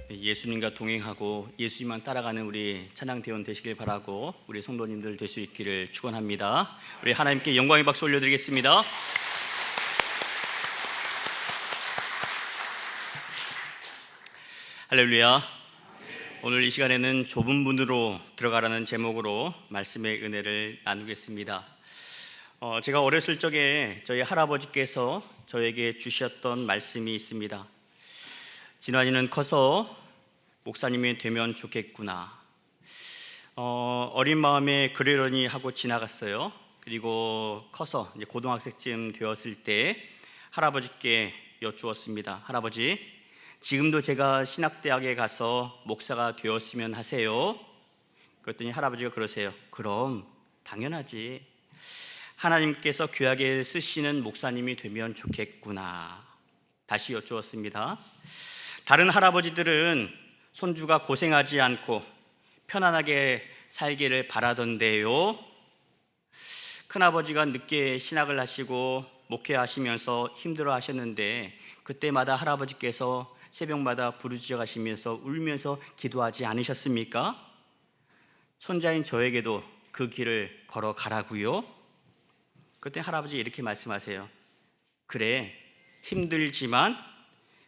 예수님과 동행하고 예수님만 따라가는 우리 찬양대원 되시길 바라고 우리 성도님들 될 수 있기를 축원합니다. 우리 하나님께 영광의 박수 올려드리겠습니다. 할렐루야. 오늘 이 시간에는 좁은 문으로 들어가라는 제목으로 말씀의 은혜를 나누겠습니다. 제가 어렸을 적에 저희 할아버지께서 저에게 주셨던 말씀이 있습니다. 진환이는 커서 목사님이 되면 좋겠구나. 어린 마음에 그러려니 하고 지나갔어요. 그리고 커서 이제 고등학생쯤 되었을 때 할아버지께 여쭈었습니다. 할아버지, 지금도 제가 신학대학에 가서 목사가 되었으면 하세요. 그랬더니 할아버지가 그러세요. 그럼 당연하지. 하나님께서 귀하게 쓰시는 목사님이 되면 좋겠구나. 다시 여쭈었습니다. 다른 할아버지들은 손주가 고생하지 않고 편안하게 살기를 바라던데요. 큰아버지가 늦게 신학을 하시고 목회하시면서 힘들어 하셨는데 그때마다 할아버지께서 새벽마다 부르짖어 가시면서 울면서 기도하지 않으셨습니까? 손자인 저에게도 그 길을 걸어가라고요. 그때 할아버지 이렇게 말씀하세요. 그래, 힘들지만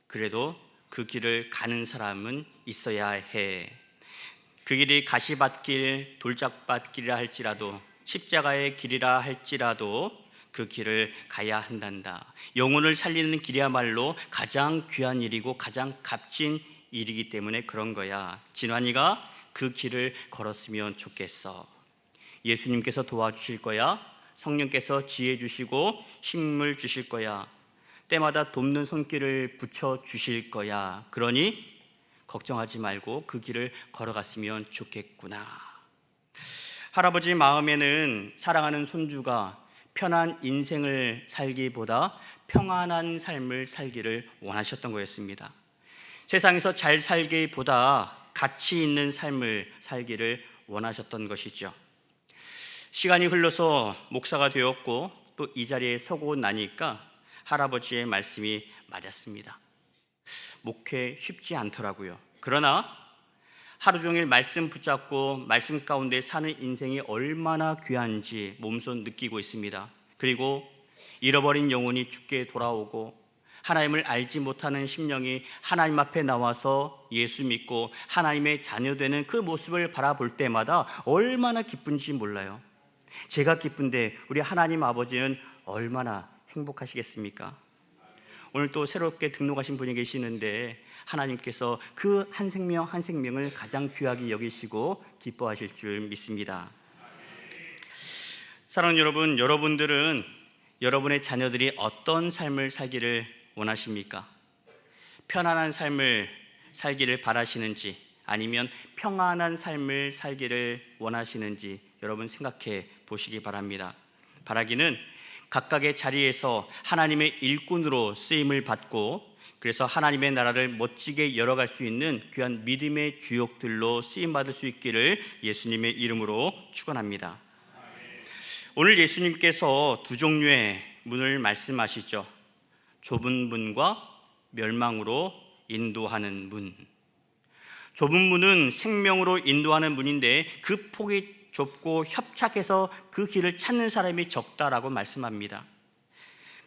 그래도 그 길을 가는 사람은 있어야 해. 그 길이 가시밭길, 돌짝밭길이라 할지라도 십자가의 길이라 할지라도 그 길을 가야 한단다. 영혼을 살리는 길이야말로 가장 귀한 일이고 가장 값진 일이기 때문에 그런 거야. 진환이가 그 길을 걸었으면 좋겠어. 예수님께서 도와주실 거야. 성령께서 지혜 주시고 힘을 주실 거야. 때마다 돕는 손길을 붙여 주실 거야. 그러니 걱정하지 말고 그 길을 걸어갔으면 좋겠구나. 할아버지 마음에는 사랑하는 손주가 편한 인생을 살기보다 평안한 삶을 살기를 원하셨던 거였습니다. 세상에서 잘 살기보다 가치 있는 삶을 살기를 원하셨던 것이죠. 시간이 흘러서 목사가 되었고 또 이 자리에 서고 나니까 할아버지의 말씀이 맞았습니다. 목회 쉽지 않더라고요. 그러나 하루 종일 말씀 붙잡고 말씀 가운데 사는 인생이 얼마나 귀한지 몸소 느끼고 있습니다. 그리고 잃어버린 영혼이 주께 돌아오고 하나님을 알지 못하는 심령이 하나님 앞에 나와서 예수 믿고 하나님의 자녀되는 그 모습을 바라볼 때마다 얼마나 기쁜지 몰라요. 제가 기쁜데 우리 하나님 아버지는 얼마나 행복하시겠습니까? 오늘 또 새롭게 등록하신 분이 계시는데 하나님께서 그 한 생명 한 생명을 가장 귀하게 여기시고 기뻐하실 줄 믿습니다. 사랑하는 여러분, 여러분들은 여러분의 자녀들이 어떤 삶을 살기를 원하십니까? 편안한 삶을 살기를 바라시는지 아니면 평안한 삶을 살기를 원하시는지 여러분 생각해 보시기 바랍니다. 바라기는 각각의 자리에서 하나님의 일꾼으로 쓰임을 받고 그래서 하나님의 나라를 멋지게 열어갈 수 있는 귀한 믿음의 주역들로 쓰임받을 수 있기를 예수님의 이름으로 축원합니다. 오늘 예수님께서 두 종류의 문을 말씀하시죠. 좁은 문과 멸망으로 인도하는 문. 좁은 문은 생명으로 인도하는 문인데 그 폭이 좁고 협착해서 그 길을 찾는 사람이 적다라고 말씀합니다.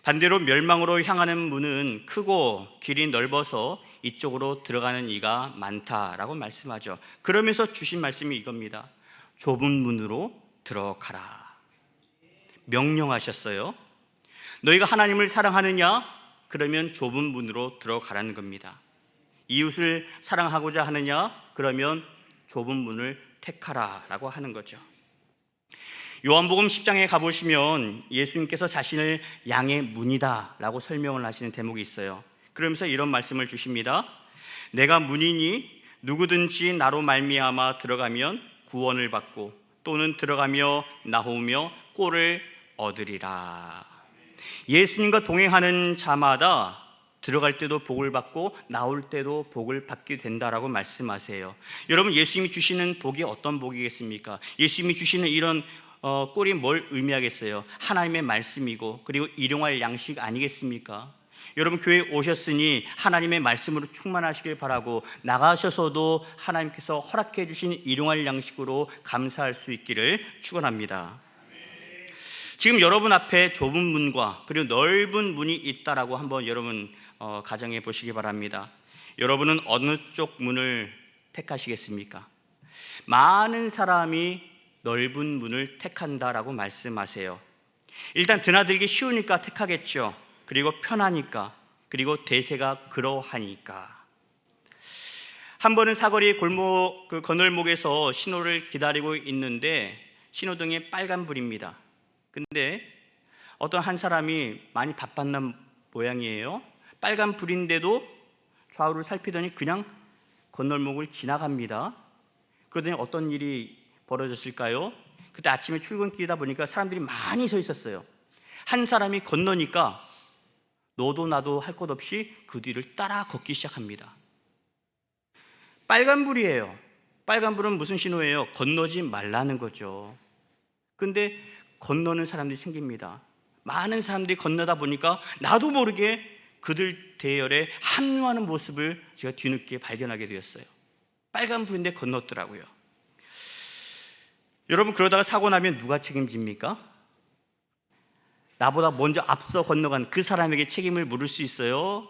반대로 멸망으로 향하는 문은 크고 길이 넓어서 이쪽으로 들어가는 이가 많다라고 말씀하죠. 그러면서 주신 말씀이 이겁니다. 좁은 문으로 들어가라. 명령하셨어요. 너희가 하나님을 사랑하느냐? 그러면 좁은 문으로 들어가라는 겁니다. 이웃을 사랑하고자 하느냐? 그러면 좁은 문을 택하라라고 하는 거죠. 요한복음 10장에 가보시면 예수님께서 자신을 양의 문이다라고 설명을 하시는 대목이 있어요. 그러면서 이런 말씀을 주십니다. 내가 문이니 누구든지 나로 말미암아 들어가면 구원을 받고 또는 들어가며 나오며 꼴을 얻으리라. 예수님과 동행하는 자마다 들어갈 때도 복을 받고 나올 때도 복을 받게 된다라고 말씀하세요. 여러분, 예수님이 주시는 복이 어떤 복이겠습니까? 예수님이 주시는 이런 꼴이 뭘 의미하겠어요? 하나님의 말씀이고 그리고 일용할 양식 아니겠습니까? 여러분 교회에 오셨으니 하나님의 말씀으로 충만하시길 바라고 나가셔서도 하나님께서 허락해 주신 일용할 양식으로 감사할 수 있기를 축원합니다. 지금 여러분 앞에 좁은 문과 그리고 넓은 문이 있다라고 한번 여러분 가정해 보시기 바랍니다. 여러분은 어느 쪽 문을 택하시겠습니까? 많은 사람이 넓은 문을 택한다라고 말씀하세요. 일단 드나들기 쉬우니까 택하겠죠. 그리고 편하니까, 그리고 대세가 그러하니까. 한 번은 사거리 골목 건널목에서 신호를 기다리고 있는데 신호등에 빨간불입니다. 근데 어떤 한 사람이 많이 바빴나 모양이에요. 빨간불인데도 좌우를 살피더니 그냥 건널목을 지나갑니다. 그러더니 어떤 일이 벌어졌을까요? 그때 아침에 출근길이다 보니까 사람들이 많이 서 있었어요. 한 사람이 건너니까 너도 나도 할 것 없이 그 뒤를 따라 걷기 시작합니다. 빨간불이에요. 빨간불은 무슨 신호예요? 건너지 말라는 거죠. 근데 건너는 사람들이 생깁니다. 많은 사람들이 건너다 보니까 나도 모르게 그들 대열에 합류하는 모습을 제가 뒤늦게 발견하게 되었어요. 빨간불인데 건넜더라고요. 여러분, 그러다가 사고 나면 누가 책임집니까? 나보다 먼저 앞서 건너간 그 사람에게 책임을 물을 수 있어요?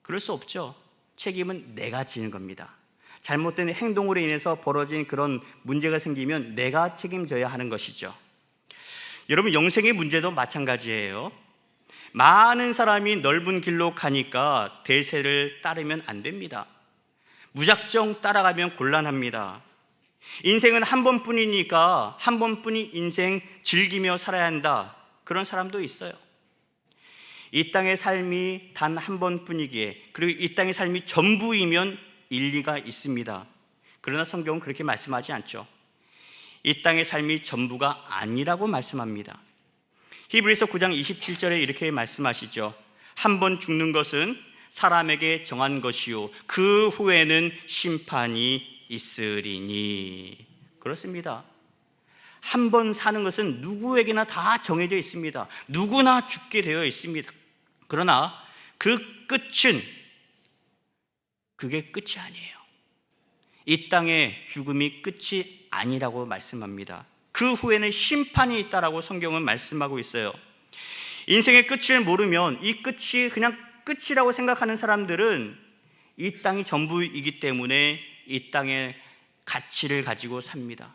그럴 수 없죠. 책임은 내가 지는 겁니다. 잘못된 행동으로 인해서 벌어진 그런 문제가 생기면 내가 책임져야 하는 것이죠. 여러분, 영생의 문제도 마찬가지예요. 많은 사람이 넓은 길로 가니까 대세를 따르면 안 됩니다. 무작정 따라가면 곤란합니다. 인생은 한 번뿐이니까 한 번뿐이 인생 즐기며 살아야 한다. 그런 사람도 있어요. 이 땅의 삶이 단 한 번뿐이기에, 그리고 이 땅의 삶이 전부이면 일리가 있습니다. 그러나 성경은 그렇게 말씀하지 않죠. 이 땅의 삶이 전부가 아니라고 말씀합니다. 히브리서 9장 27절에 이렇게 말씀하시죠. 한 번 죽는 것은 사람에게 정한 것이요 그 후에는 심판이 있으리니. 그렇습니다. 한 번 사는 것은 누구에게나 다 정해져 있습니다. 누구나 죽게 되어 있습니다. 그러나 그 끝은 그게 끝이 아니에요. 이 땅의 죽음이 끝이 아니라고 말씀합니다. 그 후에는 심판이 있다라고 성경은 말씀하고 있어요. 인생의 끝을 모르면 이 끝이 그냥 끝이라고 생각하는 사람들은 이 땅이 전부이기 때문에 이 땅의 가치를 가지고 삽니다.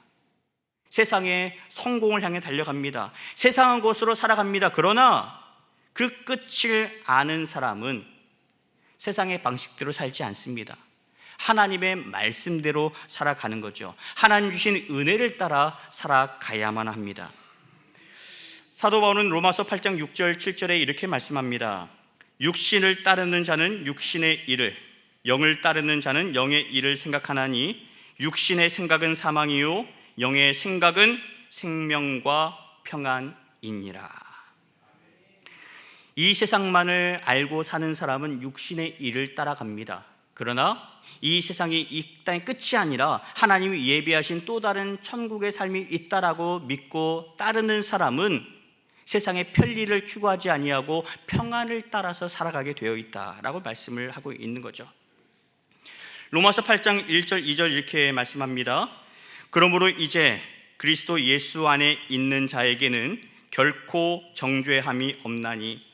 세상의 성공을 향해 달려갑니다. 세상한 것으로 살아갑니다. 그러나 그 끝을 아는 사람은 세상의 방식대로 살지 않습니다. 하나님의 말씀대로 살아가는 거죠. 하나님 주신 은혜를 따라 살아가야만 합니다. 사도 바울은 로마서 8장 6절 7절에 이렇게 말씀합니다. 육신을 따르는 자는 육신의 일을, 영을 따르는 자는 영의 일을 생각하나니 육신의 생각은 사망이요 영의 생각은 생명과 평안이니라. 이 세상만을 알고 사는 사람은 육신의 일을 따라갑니다. 그러나 이 세상이 이 땅의 끝이 아니라 하나님이 예비하신 또 다른 천국의 삶이 있다라고 믿고 따르는 사람은 세상의 편리를 추구하지 아니하고 평안을 따라서 살아가게 되어 있다라고 말씀을 하고 있는 거죠. 로마서 8장 1절 2절 이렇게 말씀합니다. 그러므로 이제 그리스도 예수 안에 있는 자에게는 결코 정죄함이 없나니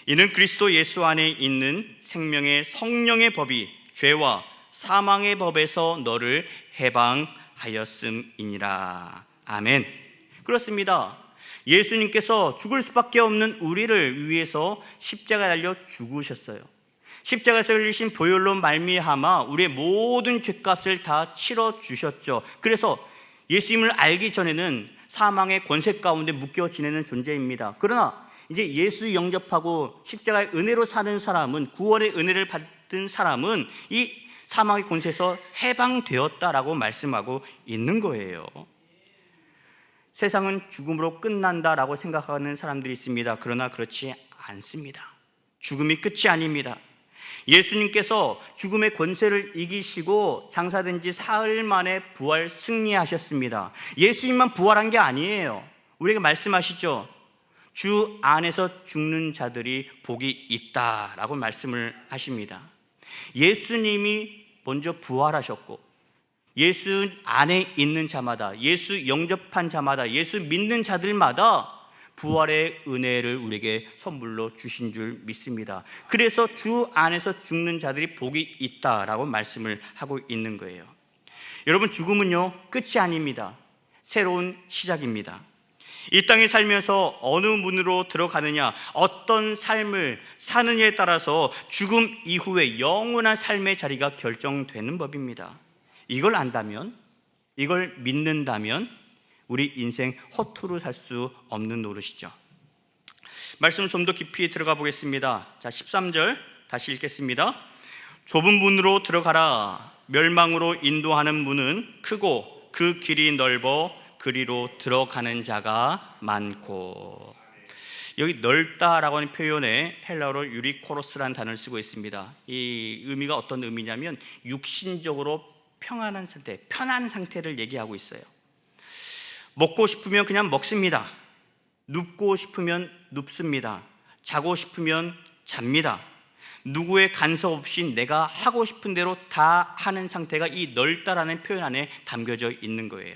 이는 그리스도 예수 안에 있는 생명의 성령의 법이 죄와 사망의 법에서 너를 해방하였음이니라. 아멘. 그렇습니다. 예수님께서 죽을 수밖에 없는 우리를 위해서 십자가에 달려 죽으셨어요. 십자가에서 흘리신 보혈로 말미암아 우리의 모든 죄값을 다 치러주셨죠. 그래서 예수님을 알기 전에는 사망의 권세 가운데 묶여 지내는 존재입니다. 그러나 이제 예수 영접하고 십자가의 은혜로 사는 사람은, 구원의 은혜를 받은 사람은 이 사망의 권세에서 해방되었다라고 말씀하고 있는 거예요. 세상은 죽음으로 끝난다라고 생각하는 사람들이 있습니다. 그러나 그렇지 않습니다. 죽음이 끝이 아닙니다. 예수님께서 죽음의 권세를 이기시고 장사된 지 사흘 만에 부활 승리하셨습니다. 예수님만 부활한 게 아니에요. 우리에게 말씀하시죠. 주 안에서 죽는 자들이 복이 있다라고 말씀을 하십니다. 예수님이 먼저 부활하셨고 예수 안에 있는 자마다, 예수 영접한 자마다, 예수 믿는 자들마다 부활의 은혜를 우리에게 선물로 주신 줄 믿습니다. 그래서 주 안에서 죽는 자들이 복이 있다라고 말씀을 하고 있는 거예요. 여러분, 죽음은요 끝이 아닙니다. 새로운 시작입니다. 이 땅에 살면서 어느 문으로 들어가느냐, 어떤 삶을 사느냐에 따라서 죽음 이후에 영원한 삶의 자리가 결정되는 법입니다. 이걸 안다면, 이걸 믿는다면 우리 인생 허투루 살 수 없는 노릇이죠. 말씀 좀 더 깊이 들어가 보겠습니다. 자, 13절 다시 읽겠습니다. 좁은 문으로 들어가라. 멸망으로 인도하는 문은 크고 그 길이 넓어 그리로 들어가는 자가 많고. 여기 넓다라고 하는 표현에 헬라어로 유리코로스라는 단어를 쓰고 있습니다. 이 의미가 어떤 의미냐면 육신적으로 평안한 상태, 편한 상태를 얘기하고 있어요. 먹고 싶으면 그냥 먹습니다. 눕고 싶으면 눕습니다. 자고 싶으면 잡니다. 누구의 간섭 없이 내가 하고 싶은 대로 다 하는 상태가 이 넓다라는 표현 안에 담겨져 있는 거예요.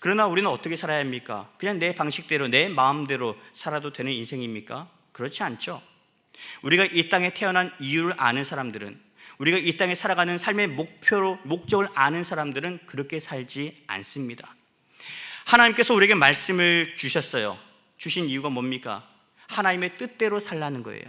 그러나 우리는 어떻게 살아야 합니까? 그냥 내 방식대로, 내 마음대로 살아도 되는 인생입니까? 그렇지 않죠. 우리가 이 땅에 태어난 이유를 아는 사람들은, 우리가 이 땅에 살아가는 삶의 목적을 아는 사람들은 그렇게 살지 않습니다. 하나님께서 우리에게 말씀을 주셨어요. 주신 이유가 뭡니까? 하나님의 뜻대로 살라는 거예요.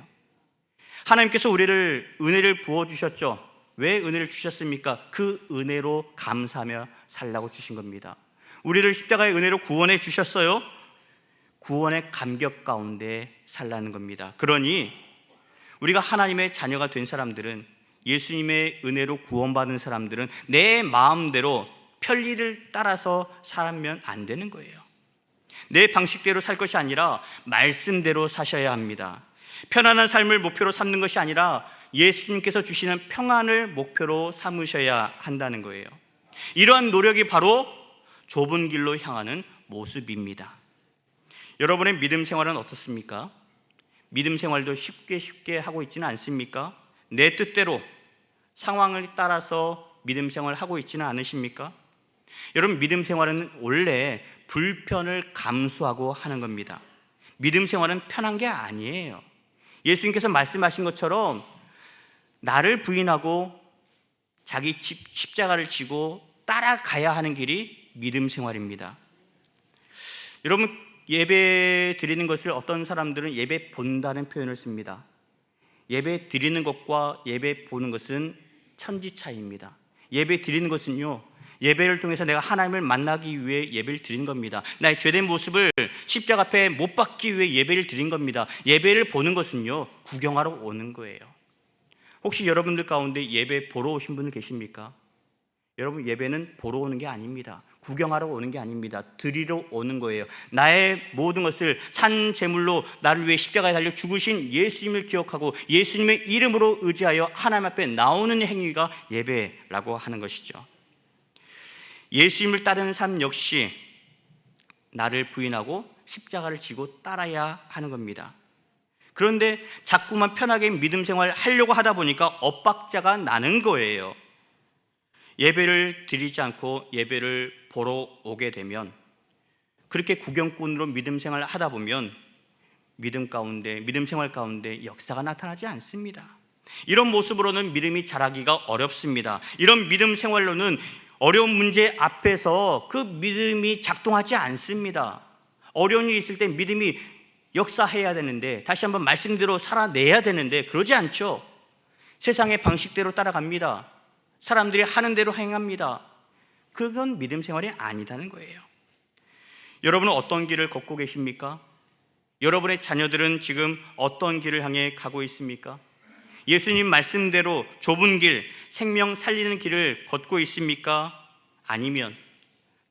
하나님께서 우리를 은혜를 부어주셨죠. 왜 은혜를 주셨습니까? 그 은혜로 감사하며 살라고 주신 겁니다. 우리를 십자가의 은혜로 구원해 주셨어요. 구원의 감격 가운데 살라는 겁니다. 그러니 우리가 하나님의 자녀가 된 사람들은, 예수님의 은혜로 구원받은 사람들은 내 마음대로 편리를 따라서 살면 안 되는 거예요. 내 방식대로 살 것이 아니라 말씀대로 사셔야 합니다. 편안한 삶을 목표로 삼는 것이 아니라 예수님께서 주시는 평안을 목표로 삼으셔야 한다는 거예요. 이러한 노력이 바로 좁은 길로 향하는 모습입니다. 여러분의 믿음 생활은 어떻습니까? 믿음 생활도 쉽게 하고 있지는 않습니까? 내 뜻대로 상황을 따라서 믿음 생활을 하고 있지는 않으십니까? 여러분, 믿음 생활은 원래 불편을 감수하고 하는 겁니다. 믿음 생활은 편한 게 아니에요. 예수님께서 말씀하신 것처럼 나를 부인하고 자기 십자가를 지고 따라가야 하는 길이 믿음 생활입니다. 여러분, 예배 드리는 것을 어떤 사람들은 예배 본다는 표현을 씁니다. 예배 드리는 것과 예배 보는 것은 천지 차이입니다. 예배 드리는 것은요, 예배를 통해서 내가 하나님을 만나기 위해 예배를 드린 겁니다. 나의 죄된 모습을 십자가 앞에 못 박기 위해 예배를 드린 겁니다. 예배를 보는 것은요, 구경하러 오는 거예요. 혹시 여러분들 가운데 예배 보러 오신 분 계십니까? 여러분, 예배는 보러 오는 게 아닙니다. 구경하러 오는 게 아닙니다. 드리러 오는 거예요. 나의 모든 것을 산 제물로 나를 위해 십자가에 달려 죽으신 예수님을 기억하고 예수님의 이름으로 의지하여 하나님 앞에 나오는 행위가 예배라고 하는 것이죠. 예수님을 따르는 삶 역시 나를 부인하고 십자가를 지고 따라야 하는 겁니다. 그런데 자꾸만 편하게 믿음 생활 하려고 하다 보니까 엇박자가 나는 거예요. 예배를 드리지 않고 예배를 보러 오게 되면, 그렇게 구경꾼으로 믿음 생활을 하다 보면 믿음 생활 가운데 역사가 나타나지 않습니다. 이런 모습으로는 믿음이 자라기가 어렵습니다. 이런 믿음 생활로는 어려운 문제 앞에서 그 믿음이 작동하지 않습니다. 어려운 일이 있을 때 믿음이 역사해야 되는데, 다시 한번 말씀대로 살아내야 되는데 그러지 않죠. 세상의 방식대로 따라갑니다. 사람들이 하는 대로 행합니다. 그건 믿음 생활이 아니다는 거예요. 여러분은 어떤 길을 걷고 계십니까? 여러분의 자녀들은 지금 어떤 길을 향해 가고 있습니까? 예수님 말씀대로 좁은 길, 생명 살리는 길을 걷고 있습니까? 아니면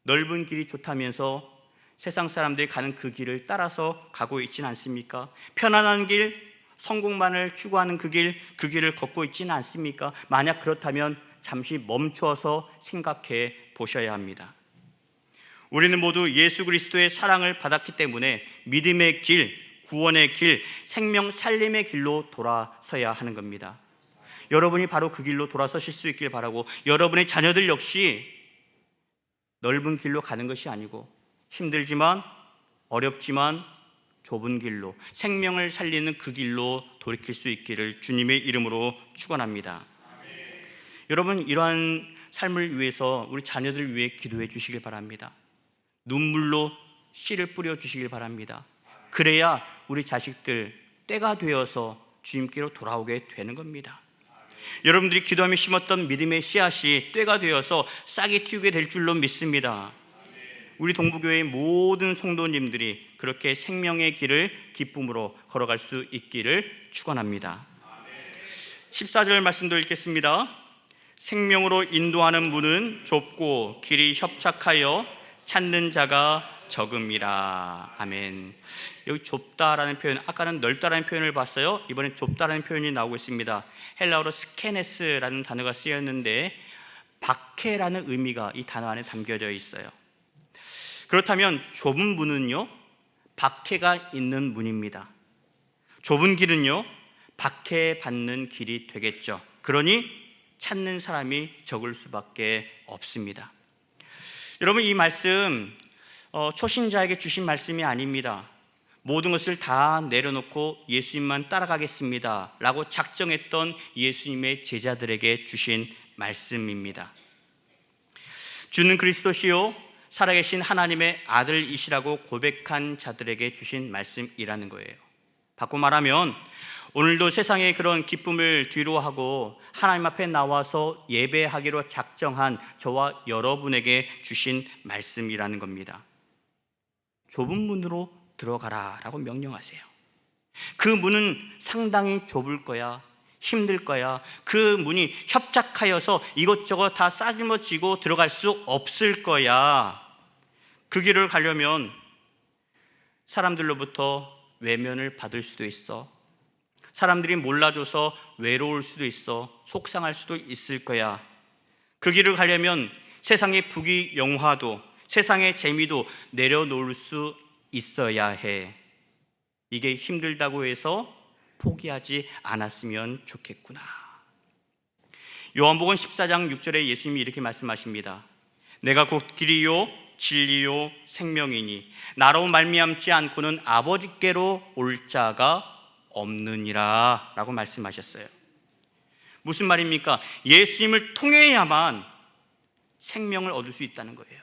넓은 길이 좋다면서 세상 사람들이 가는 그 길을 따라서 가고 있지는 않습니까? 편안한 길, 성공만을 추구하는 그 길을 걷고 있지는 않습니까? 만약 그렇다면 잠시 멈추어서 생각해 보셔야 합니다. 우리는 모두 예수 그리스도의 사랑을 받았기 때문에 믿음의 길, 구원의 길, 생명 살림의 길로 돌아서야 하는 겁니다. 여러분이 바로 그 길로 돌아서실 수 있길 바라고, 여러분의 자녀들 역시 넓은 길로 가는 것이 아니고 힘들지만 어렵지만 좁은 길로, 생명을 살리는 그 길로 돌이킬 수 있기를 주님의 이름으로 축원합니다. 여러분, 이러한 삶을 위해서 우리 자녀들을 위해 기도해 주시길 바랍니다. 눈물로 씨를 뿌려 주시길 바랍니다. 그래야 우리 자식들 때가 되어서 주님께로 돌아오게 되는 겁니다. 여러분들이 기도하며 심었던 믿음의 씨앗이 때가 되어서 싹이 틔우게 될 줄로 믿습니다. 우리 동부교회의 모든 성도님들이 그렇게 생명의 길을 기쁨으로 걸어갈 수 있기를 축원합니다. 14절 말씀도 읽겠습니다. 생명으로 인도하는 문은 좁고 길이 협착하여 찾는 자가 적음이라. 아멘. 여기 좁다라는 표현, 아까는 넓다라는 표현을 봤어요. 이번엔 좁다라는 표현이 나오고 있습니다. 헬라어로 스케네스라는 단어가 쓰였는데 박해라는 의미가 이 단어 안에 담겨져 있어요. 그렇다면 좁은 문은요, 박해가 있는 문입니다. 좁은 길은요, 박해받는 길이 되겠죠. 그러니 찾는 사람이 적을 수밖에 없습니다. 여러분, 이 말씀 초신자에게 주신 말씀이 아닙니다. 모든 것을 다 내려놓고 예수님만 따라가겠습니다 라고 작정했던 예수님의 제자들에게 주신 말씀입니다. 주는 그리스도시요 살아계신 하나님의 아들이시라고 고백한 자들에게 주신 말씀이라는 거예요. 바꿔 말하면 오늘도 세상의 그런 기쁨을 뒤로하고 하나님 앞에 나와서 예배하기로 작정한 저와 여러분에게 주신 말씀이라는 겁니다. 좁은 문으로 들어가라 라고 명령하세요. 그 문은 상당히 좁을 거야, 힘들 거야. 그 문이 협착하여서 이것저것 다 싸질머지고 들어갈 수 없을 거야. 그 길을 가려면 사람들로부터 외면을 받을 수도 있어. 사람들이 몰라줘서 외로울 수도 있어. 속상할 수도 있을 거야. 그 길을 가려면 세상의 부귀영화도, 세상의 재미도 내려놓을 수 있어야 해. 이게 힘들다고 해서 포기하지 않았으면 좋겠구나. 요한복음 14장 6절에 예수님이 이렇게 말씀하십니다. 내가 곧 길이요 진리요 생명이니 나로 말미암지 않고는 아버지께로 올 자가 없느니라 라고 말씀하셨어요. 무슨 말입니까? 예수님을 통해야만 생명을 얻을 수 있다는 거예요.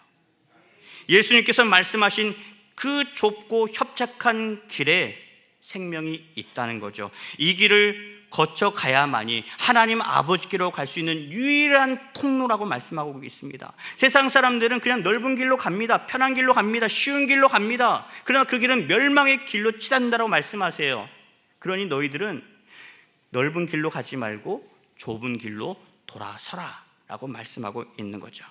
예수님께서 말씀하신 그 좁고 협착한 길에 생명이 있다는 거죠. 이 길을 거쳐가야만이 하나님 아버지께로 갈 수 있는 유일한 통로라고 말씀하고 있습니다. 세상 사람들은 그냥 넓은 길로 갑니다. 편한 길로 갑니다. 쉬운 길로 갑니다. 그러나 그 길은 멸망의 길로 치닫는다고 말씀하세요. 그러니 너희들은 넓은 길로 가지 말고 좁은 길로 돌아서라 라고 말씀하고 있는 거죠.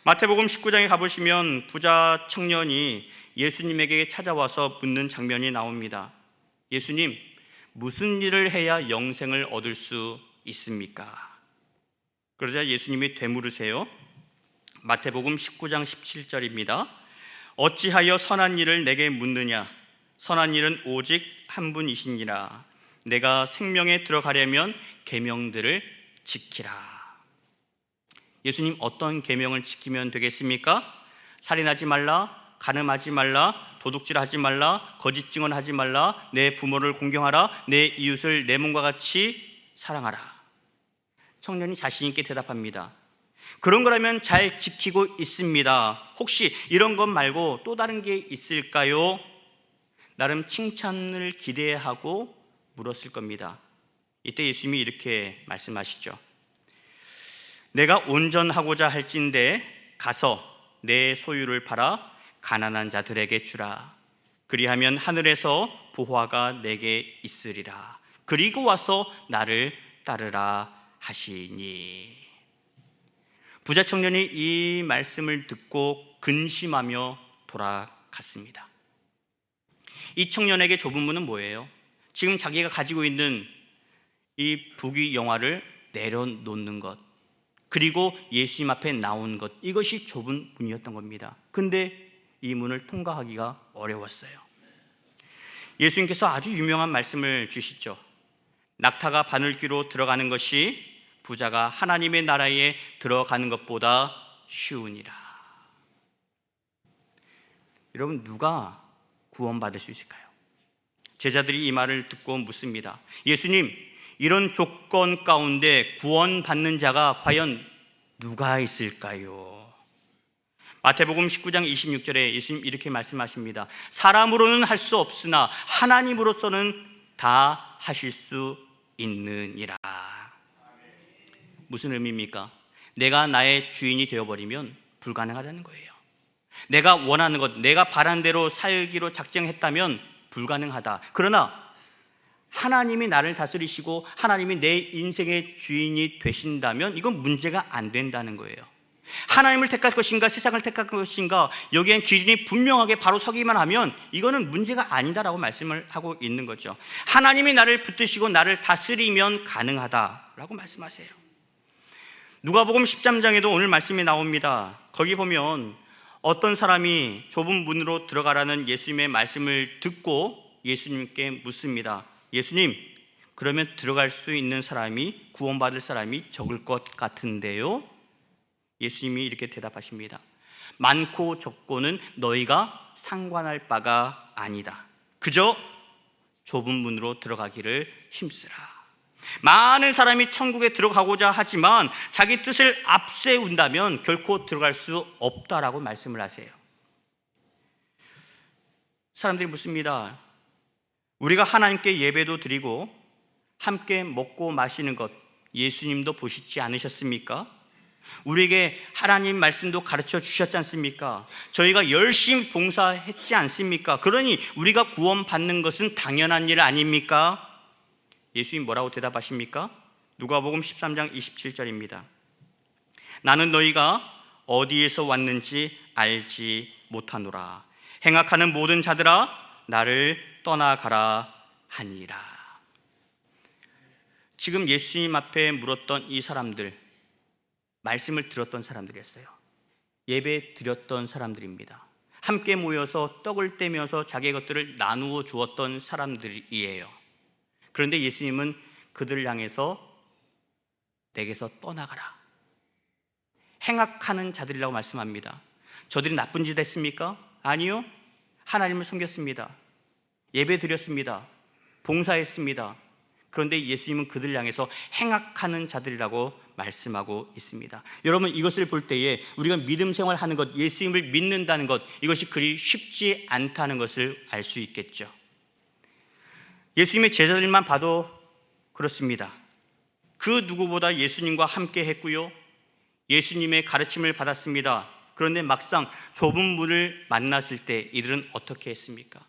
마태복음 19장에 가보시면 부자 청년이 예수님에게 찾아와서 묻는 장면이 나옵니다. 예수님, 무슨 일을 해야 영생을 얻을 수 있습니까? 그러자 예수님이 되물으세요. 마태복음 19장 17절입니다. 어찌하여 선한 일을 내게 묻느냐? 선한 일은 오직 한 분이시니라. 내가 생명에 들어가려면 계명들을 지키라. 예수님, 어떤 계명을 지키면 되겠습니까? 살인하지 말라, 간음하지 말라, 도둑질하지 말라, 거짓 증언하지 말라, 내 부모를 공경하라, 내 이웃을 내 몸과 같이 사랑하라. 청년이 자신 있게 대답합니다. 그런 거라면 잘 지키고 있습니다. 혹시 이런 것 말고 또 다른 게 있을까요? 나름 칭찬을 기대하고 물었을 겁니다. 이때 예수님이 이렇게 말씀하시죠. 내가 온전하고자 할진대 가서 내 소유를 팔아 가난한 자들에게 주라. 그리하면 하늘에서 보화가 내게 있으리라. 그리고 와서 나를 따르라 하시니. 부자 청년이 이 말씀을 듣고 근심하며 돌아갔습니다. 이 청년에게 좁은 문은 뭐예요? 지금 자기가 가지고 있는 이 부귀영화를 내려놓는 것, 그리고 예수님 앞에 나온 것, 이것이 좁은 문이었던 겁니다. 근데 이 문을 통과하기가 어려웠어요. 예수님께서 아주 유명한 말씀을 주시죠. 낙타가 바늘귀로 들어가는 것이 부자가 하나님의 나라에 들어가는 것보다 쉬우니라. 여러분, 누가 구원받을 수 있을까요? 제자들이 이 말을 듣고 묻습니다. 예수님, 이런 조건 가운데 구원받는 자가 과연 누가 있을까요? 마태복음 19장 26절에 예수님 이렇게 말씀하십니다. 사람으로는 할 수 없으나 하나님으로서는 다 하실 수 있느니라. 무슨 의미입니까? 내가 나의 주인이 되어버리면 불가능하다는 거예요. 내가 원하는 것, 내가 바란 대로 살기로 작정했다면 불가능하다. 그러나 하나님이 나를 다스리시고 하나님이 내 인생의 주인이 되신다면 이건 문제가 안 된다는 거예요. 하나님을 택할 것인가 세상을 택할 것인가, 여기엔 기준이 분명하게 바로 서기만 하면 이거는 문제가 아니다라고 말씀을 하고 있는 거죠. 하나님이 나를 붙드시고 나를 다스리면 가능하다라고 말씀하세요. 누가복음 13장에도 오늘 말씀이 나옵니다. 거기 보면 어떤 사람이 좁은 문으로 들어가라는 예수님의 말씀을 듣고 예수님께 묻습니다. 예수님, 그러면 들어갈 수 있는 사람이, 구원받을 사람이 적을 것 같은데요? 예수님이 이렇게 대답하십니다. 많고 적고는 너희가 상관할 바가 아니다. 그저 좁은 문으로 들어가기를 힘쓰라. 많은 사람이 천국에 들어가고자 하지만 자기 뜻을 앞세운다면 결코 들어갈 수 없다라고 말씀을 하세요. 사람들이 묻습니다. 우리가 하나님께 예배도 드리고 함께 먹고 마시는 것 예수님도 보시지 않으셨습니까? 우리에게 하나님 말씀도 가르쳐 주셨지 않습니까? 저희가 열심히 봉사했지 않습니까? 그러니 우리가 구원받는 것은 당연한 일 아닙니까? 예수님 뭐라고 대답하십니까? 누가복음 13장 27절입니다. 나는 너희가 어디에서 왔는지 알지 못하노라. 행악하는 모든 자들아 나를 떠나가라 하니라. 지금 예수님 앞에 물었던 이 사람들, 말씀을 들었던 사람들이었어요. 예배 드렸던 사람들입니다. 함께 모여서 떡을 떼면서 자기의 것들을 나누어 주었던 사람들이에요. 그런데 예수님은 그들을 향해서 내게서 떠나가라, 행악하는 자들이라고 말씀합니다. 저들이 나쁜 짓 했습니까? 아니요. 하나님을 섬겼습니다. 예배 드렸습니다. 봉사했습니다. 그런데 예수님은 그들을 향해서 행악하는 자들이라고 말씀하고 있습니다. 여러분, 이것을 볼 때에 우리가 믿음 생활하는 것, 예수님을 믿는다는 것, 이것이 그리 쉽지 않다는 것을 알 수 있겠죠. 예수님의 제자들만 봐도 그렇습니다. 그 누구보다 예수님과 함께 했고요, 예수님의 가르침을 받았습니다. 그런데 막상 좁은 문을 만났을 때 이들은 어떻게 했습니까?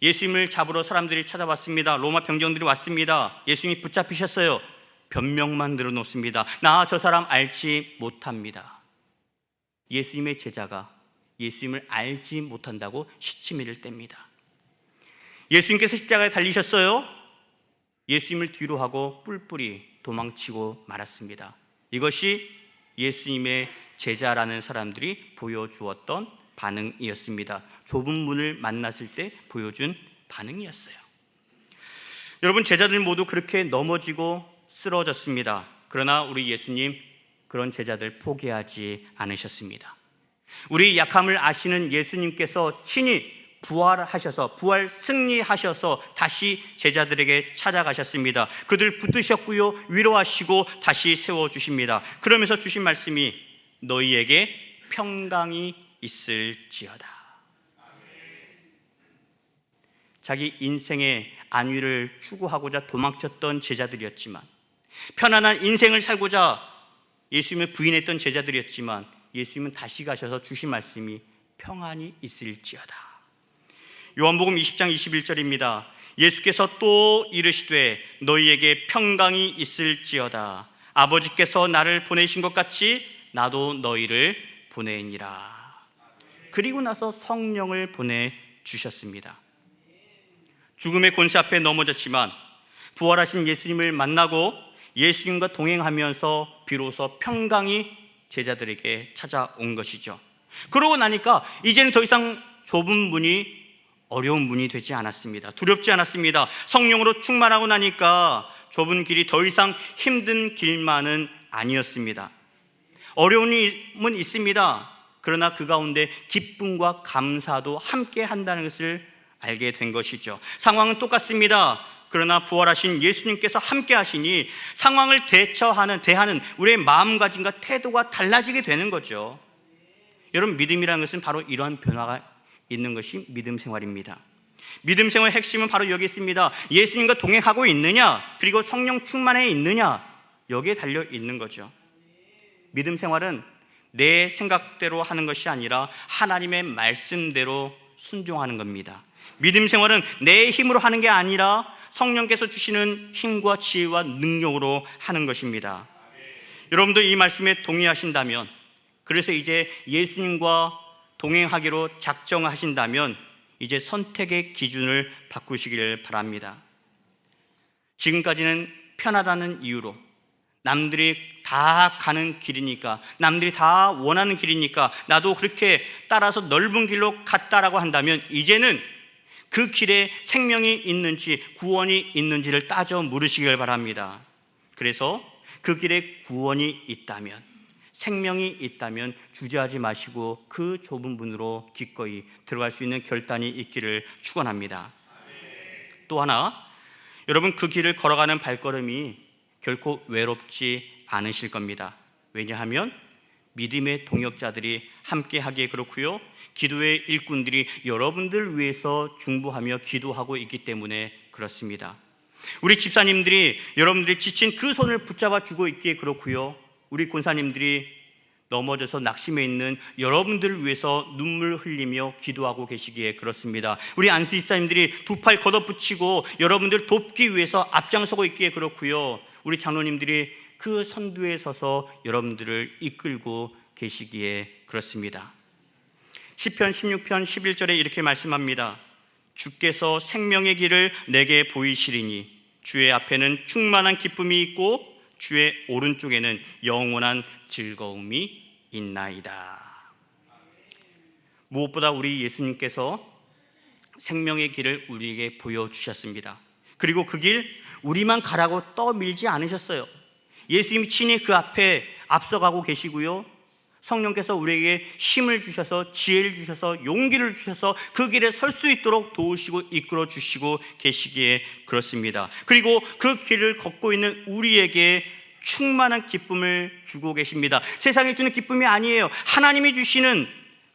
예수님을 잡으러 사람들이 찾아왔습니다. 로마 병정들이 왔습니다. 예수님이 붙잡히셨어요. 변명만 늘어놓습니다. 나 저 사람 알지 못합니다. 예수님의 제자가 예수님을 알지 못한다고 시치미를 뗍니다. 예수님께서 십자가에 달리셨어요. 예수님을 뒤로 하고 뿔뿔이 도망치고 말았습니다. 이것이 예수님의 제자라는 사람들이 보여주었던 반응이었습니다. 좁은 문을 만났을 때 보여준 반응이었어요. 여러분, 제자들 모두 그렇게 넘어지고 쓰러졌습니다. 그러나 우리 예수님 그런 제자들 포기하지 않으셨습니다. 우리 약함을 아시는 예수님께서 친히 부활하셔서, 부활 승리하셔서 다시 제자들에게 찾아가셨습니다. 그들 붙드셨고요, 위로하시고 다시 세워주십니다. 그러면서 주신 말씀이 너희에게 평강이 있을지어다. 자기 인생의 안위를 추구하고자 도망쳤던 제자들이었지만, 편안한 인생을 살고자 예수님을 부인했던 제자들이었지만, 예수님은 다시 가셔서 주신 말씀이 평안이 있을지어다. 요한복음 20장 21절입니다. 예수께서 또 이르시되 너희에게 평강이 있을지어다. 아버지께서 나를 보내신 것 같이 나도 너희를 보내니라. 그리고 나서 성령을 보내주셨습니다. 죽음의 권세 앞에 넘어졌지만 부활하신 예수님을 만나고 예수님과 동행하면서 비로소 평강이 제자들에게 찾아온 것이죠. 그러고 나니까 이제는 더 이상 좁은 문이 어려운 문이 되지 않았습니다. 두렵지 않았습니다. 성령으로 충만하고 나니까 좁은 길이 더 이상 힘든 길만은 아니었습니다. 어려움은 있습니다. 그러나 그 가운데 기쁨과 감사도 함께 한다는 것을 알게 된 것이죠. 상황은 똑같습니다. 그러나 부활하신 예수님께서 함께 하시니 상황을 대하는 우리의 마음가짐과 태도가 달라지게 되는 거죠. 여러분, 믿음이라는 것은 바로 이러한 변화가 있는 것이 믿음 생활입니다. 믿음 생활의 핵심은 바로 여기 있습니다. 예수님과 동행하고 있느냐, 그리고 성령 충만해 있느냐, 여기에 달려 있는 거죠. 믿음 생활은 내 생각대로 하는 것이 아니라 하나님의 말씀대로 순종하는 겁니다. 믿음 생활은 내 힘으로 하는 게 아니라 성령께서 주시는 힘과 지혜와 능력으로 하는 것입니다. 여러분도 이 말씀에 동의하신다면, 그래서 이제 예수님과 동행하기로 작정하신다면 이제 선택의 기준을 바꾸시길 바랍니다. 지금까지는 편하다는 이유로, 남들이 다 가는 길이니까, 남들이 다 원하는 길이니까 나도 그렇게 따라서 넓은 길로 갔다라고 한다면 이제는 그 길에 생명이 있는지 구원이 있는지를 따져 물으시길 바랍니다. 그래서 그 길에 구원이 있다면, 생명이 있다면 주저하지 마시고 그 좁은 문으로 기꺼이 들어갈 수 있는 결단이 있기를 축원합니다. 또 하나, 여러분, 그 길을 걸어가는 발걸음이 결코 외롭지 않으실 겁니다. 왜냐하면 믿음의 동역자들이 함께 하기에 그렇고요, 기도의 일꾼들이 여러분들 위해서 중보하며 기도하고 있기 때문에 그렇습니다. 우리 집사님들이 여러분들이 지친 그 손을 붙잡아 주고 있기에 그렇고요, 우리 권사님들이 넘어져서 낙심해 있는 여러분들을 위해서 눈물 흘리며 기도하고 계시기에 그렇습니다. 우리 안수 집사님들이 두 팔 걷어붙이고 여러분들 돕기 위해서 앞장서고 있기에 그렇고요, 우리 장로님들이 그 선두에 서서 여러분들을 이끌고 계시기에 그렇습니다. 시편 16편 11절에 이렇게 말씀합니다. 주께서 생명의 길을 내게 보이시리니 주의 앞에는 충만한 기쁨이 있고 주의 오른쪽에는 영원한 즐거움이 있나이다. 무엇보다 우리 예수님께서 생명의 길을 우리에게 보여주셨습니다. 그리고 그 길 우리만 가라고 떠밀지 않으셨어요. 예수님이 친히 그 앞에 앞서가고 계시고요, 성령께서 우리에게 힘을 주셔서 지혜를 주셔서 용기를 주셔서 그 길에 설 수 있도록 도우시고 이끌어 주시고 계시기에 그렇습니다. 그리고 그 길을 걷고 있는 우리에게 충만한 기쁨을 주고 계십니다. 세상이 주는 기쁨이 아니에요. 하나님이 주시는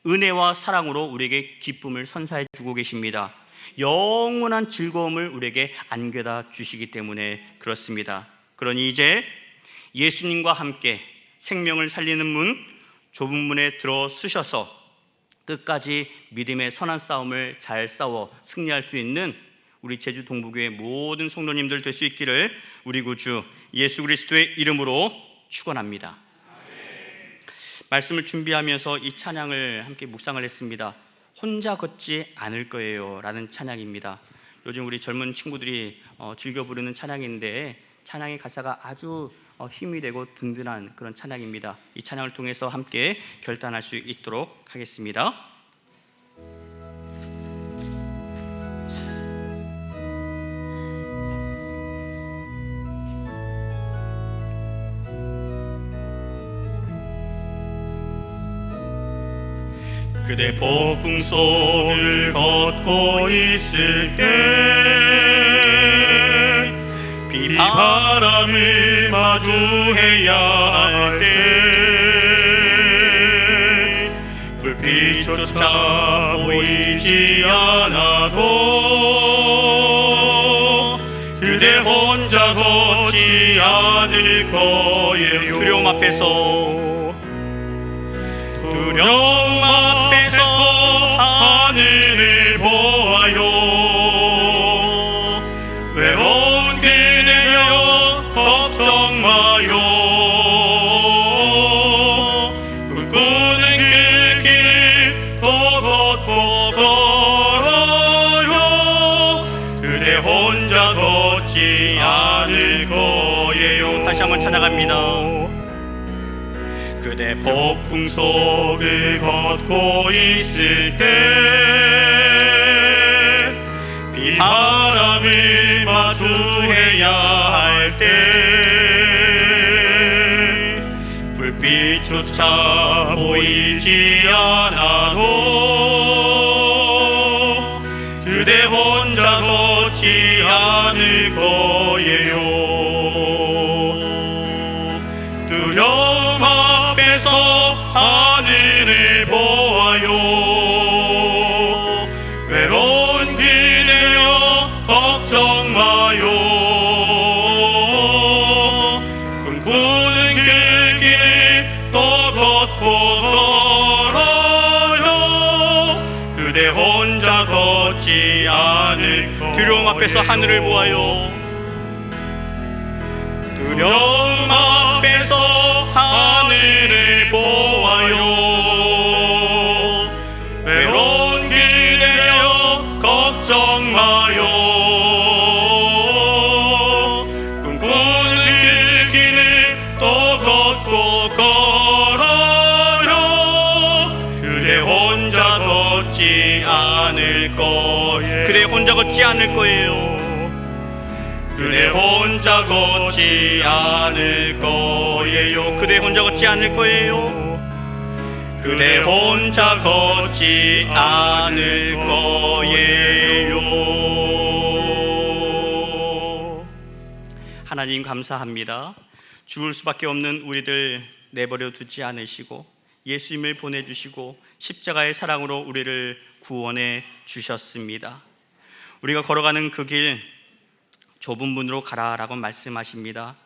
은혜와 사랑으로 우리에게 기쁨을 선사해 주고 계십니다. 영원한 즐거움을 우리에게 안겨다 주시기 때문에 그렇습니다. 그러니 이제 예수님과 함께 생명을 살리는 문, 좁은 문에 들어 쓰셔서 끝까지 믿음의 선한 싸움을 잘 싸워 승리할 수 있는 우리 제주 동부교회 모든 성도님들 될 수 있기를 우리 구주 예수 그리스도의 이름으로 축원합니다. 말씀을 준비하면서 이 찬양을 함께 묵상을 했습니다. 혼자 걷지 않을 거예요 라는 찬양입니다. 요즘 우리 젊은 친구들이 즐겨 부르는 찬양인데 찬양의 가사가 아주 힘이 되고 든든한 그런 찬양입니다. 이 찬양을 통해서 함께 결단할 수 있도록 하겠습니다. 그대 폭풍 속을 걷고 있을게 비바람을 마주해야 할 때 불빛조차 보이지 않아도 그대 혼자 걷지 않을 거예요. 두려움 앞에서 하늘을 보아요. 외로운 그대여 걱정 마요. 꿈꾸는 그 길을 더 걷고 걸어요. 그대 혼자 걷지 않을 거예요. 그대 폭풍 속을 걷고 있을 때 비바람을 마주해야 할 때 불빛조차 보이지 않아도 그대 혼자 걷지 않을 거예요. 두려움 앞에서 하늘을 보아요. 외로운 그대여 걱정 마요. 꿈꾸는 그 길을 또 걷고 걸어요. 그대 혼자 걷지 않을 거예요. 두려움 앞에서 하늘을 보아요. 두려움 앞에서 하늘을 보아요. 외로운 그대여 걱정 마요. 꿈꾸는 그 길을 또 걷고 걸어요. 그대 혼자 걷지 않을 거예요. 그대 혼자 걷지 않을 거예요. 그대 혼자 걷지 않을 거예요. 그대 혼자 걷지 않을 거예요. 그대 혼자 걷지 않을 거예요. 하나님 감사합니다. 죽을 수밖에 없는 우리들 내버려 두지 않으시고 예수님을 보내주시고 십자가의 사랑으로 우리를 구원해 주셨습니다. 우리가 걸어가는 그 길 좁은 문으로 가라라고 말씀하십니다.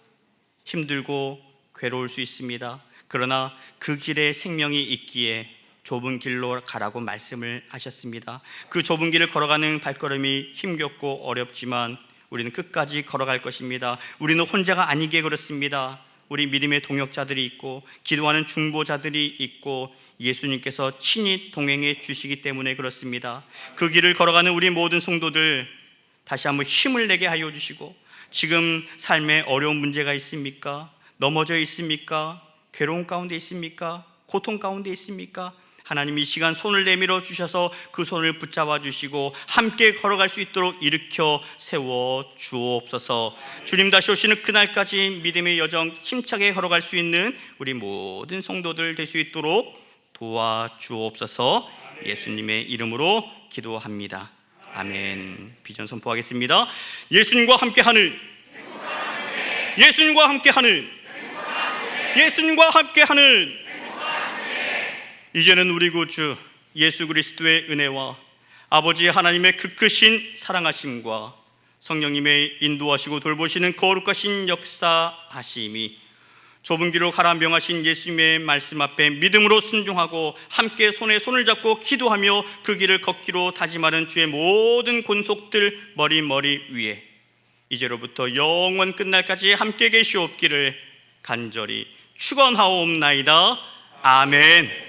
힘들고 괴로울 수 있습니다. 그러나 그 길에 생명이 있기에 좁은 길로 가라고 말씀을 하셨습니다. 그 좁은 길을 걸어가는 발걸음이 힘겹고 어렵지만 우리는 끝까지 걸어갈 것입니다. 우리는 혼자가 아니기에 그렇습니다. 우리 믿음의 동역자들이 있고 기도하는 중보자들이 있고 예수님께서 친히 동행해 주시기 때문에 그렇습니다. 그 길을 걸어가는 우리 모든 성도들 다시 한번 힘을 내게 하여 주시고, 지금 삶에 어려운 문제가 있습니까? 넘어져 있습니까? 괴로운 가운데 있습니까? 고통 가운데 있습니까? 하나님 이 시간 손을 내밀어 주셔서 그 손을 붙잡아 주시고 함께 걸어갈 수 있도록 일으켜 세워 주옵소서. 주님 다시 오시는 그날까지 믿음의 여정 힘차게 걸어갈 수 있는 우리 모든 성도들 될 수 있도록 도와주옵소서. 예수님의 이름으로 기도합니다. 아멘. 비전 선포하겠습니다. 예수님과 함께하는, 예수님과 함께하는, 예수님과 함께하는, 이제는 우리 구주 예수 그리스도의 은혜와 아버지 하나님의 그 크신 사랑하심과 성령님의 인도하시고 돌보시는 거룩하신 역사하심이 좁은 길로 가라 명하신 예수님의 말씀 앞에 믿음으로 순종하고 함께 손에 손을 잡고 기도하며 그 길을 걷기로 다짐하는 주의 모든 권속들 머리 위에 이제로부터 영원 끝날까지 함께 계시옵기를 간절히 축원하옵나이다. 아멘.